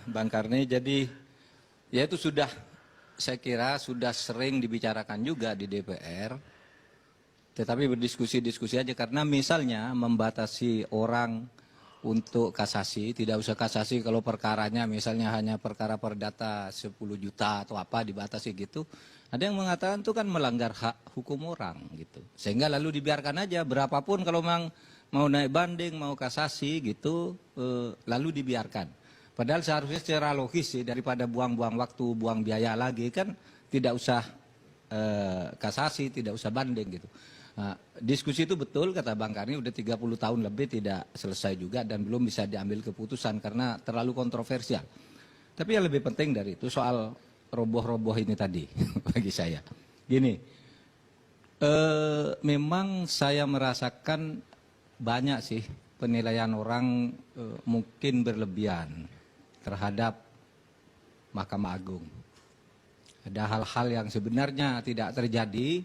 Bang Karni. Jadi ya itu sudah, saya kira sudah sering dibicarakan juga di DPR. Tetapi berdiskusi-diskusi aja, karena misalnya membatasi orang untuk kasasi, tidak usah kasasi kalau perkaranya misalnya hanya perkara perdata 10 juta atau apa dibatasi gitu. Ada yang mengatakan itu kan melanggar hak hukum orang gitu. Sehingga lalu dibiarkan aja berapapun, kalau memang mau naik banding, mau kasasi gitu, lalu dibiarkan. Padahal seharusnya secara logis sih, daripada buang-buang waktu, buang biaya lagi, kan tidak usah kasasi, tidak usah banding gitu. Nah, diskusi itu betul kata Bang Karni, udah 30 tahun lebih tidak selesai juga dan belum bisa diambil keputusan karena terlalu kontroversial. Tapi yang lebih penting dari itu soal roboh-roboh ini tadi bagi saya. Gini, memang saya merasakan banyak sih penilaian orang mungkin berlebihan terhadap Mahkamah Agung. Ada hal-hal yang sebenarnya tidak terjadi,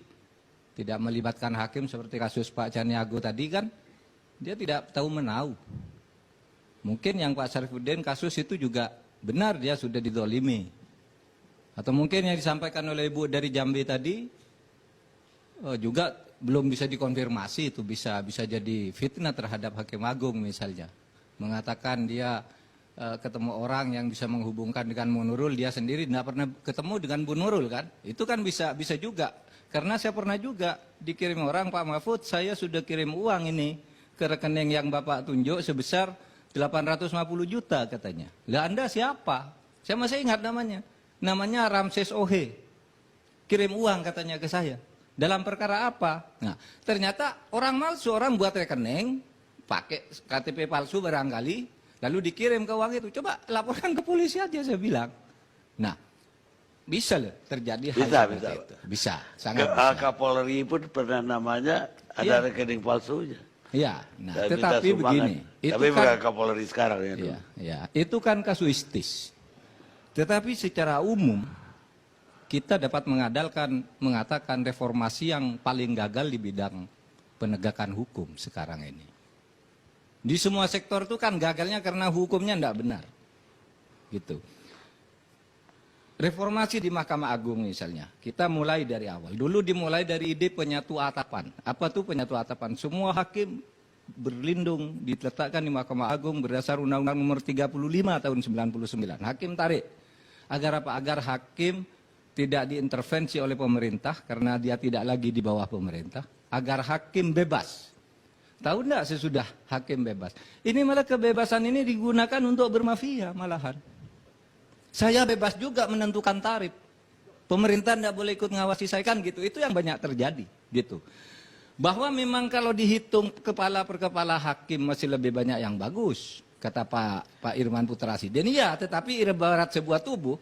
tidak melibatkan hakim, seperti kasus Pak Caniago tadi kan, dia tidak tahu menau. Mungkin yang Pak Syarifudin kasus itu juga benar, dia sudah didolimi. Atau mungkin yang disampaikan oleh Ibu dari Jambi tadi juga belum bisa dikonfirmasi, itu bisa jadi fitnah terhadap Hakim Agung misalnya. Mengatakan dia ketemu orang yang bisa menghubungkan dengan Bu Nurul, dia sendiri tidak pernah ketemu dengan Bu Nurul kan. Itu kan bisa juga. Karena saya pernah juga dikirim orang, Pak Mahfud, saya sudah kirim uang ini ke rekening yang Bapak tunjuk sebesar 850 juta katanya. Lah Anda siapa? Saya masih ingat namanya. Namanya Ramses Ohe. Kirim uang katanya ke saya. Dalam perkara apa? Nah, ternyata orang palsu, orang buat rekening, pakai KTP palsu barangkali, lalu dikirim ke uang itu. Coba laporkan ke polisi aja, saya bilang. Nah, bisa loh terjadi hal seperti itu. Bisa, sangat bisa. Kapolri pun pernah namanya ada rekening palsunya. Iya, nah, tetapi begini. Tapi bukan Kapolri sekarang ya. Iya, itu kan kasuistis. Tetapi secara umum, kita dapat mengatakan reformasi yang paling gagal di bidang penegakan hukum sekarang ini. Di semua sektor itu kan gagalnya karena hukumnya tidak benar. Gitu. Reformasi di Mahkamah Agung misalnya, kita mulai dari awal. Dulu dimulai dari ide penyatu atapan. Apa tuh penyatu atapan? Semua hakim berlindung, diletakkan di Mahkamah Agung berdasar Undang-Undang Nomor 35 tahun 99. Hakim tarik. Agar apa? Agar hakim tidak diintervensi oleh pemerintah karena dia tidak lagi di bawah pemerintah. Agar hakim bebas. Tahu enggak sesudah hakim bebas? Ini malah kebebasan ini digunakan untuk bermafia malahan. Saya bebas juga menentukan tarif. Pemerintah tidak boleh ikut ngawasi saya kan gitu. Itu yang banyak terjadi gitu. Bahwa memang kalau dihitung kepala per kepala hakim masih lebih banyak yang bagus. Kata Pak Irman Putra Asiden. Iya, tetapi ibarat sebuah tubuh.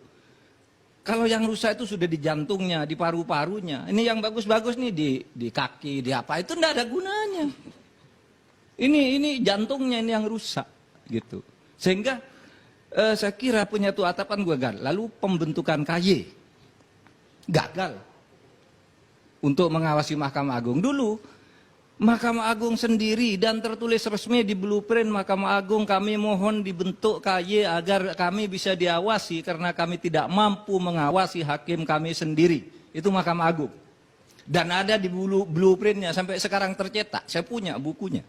Kalau yang rusak itu sudah di jantungnya, di paru-parunya. Ini yang bagus-bagus nih di kaki, di apa. Itu tidak ada gunanya. Ini jantungnya ini yang rusak gitu. Sehingga saya kira penyatu atapan gagal. Lalu pembentukan KY gagal untuk mengawasi Mahkamah Agung. Dulu Mahkamah Agung sendiri dan tertulis resmi di blueprint Mahkamah Agung, kami mohon dibentuk KY agar kami bisa diawasi karena kami tidak mampu mengawasi hakim kami sendiri. Itu Mahkamah Agung. Dan ada di blueprintnya sampai sekarang tercetak. Saya punya bukunya.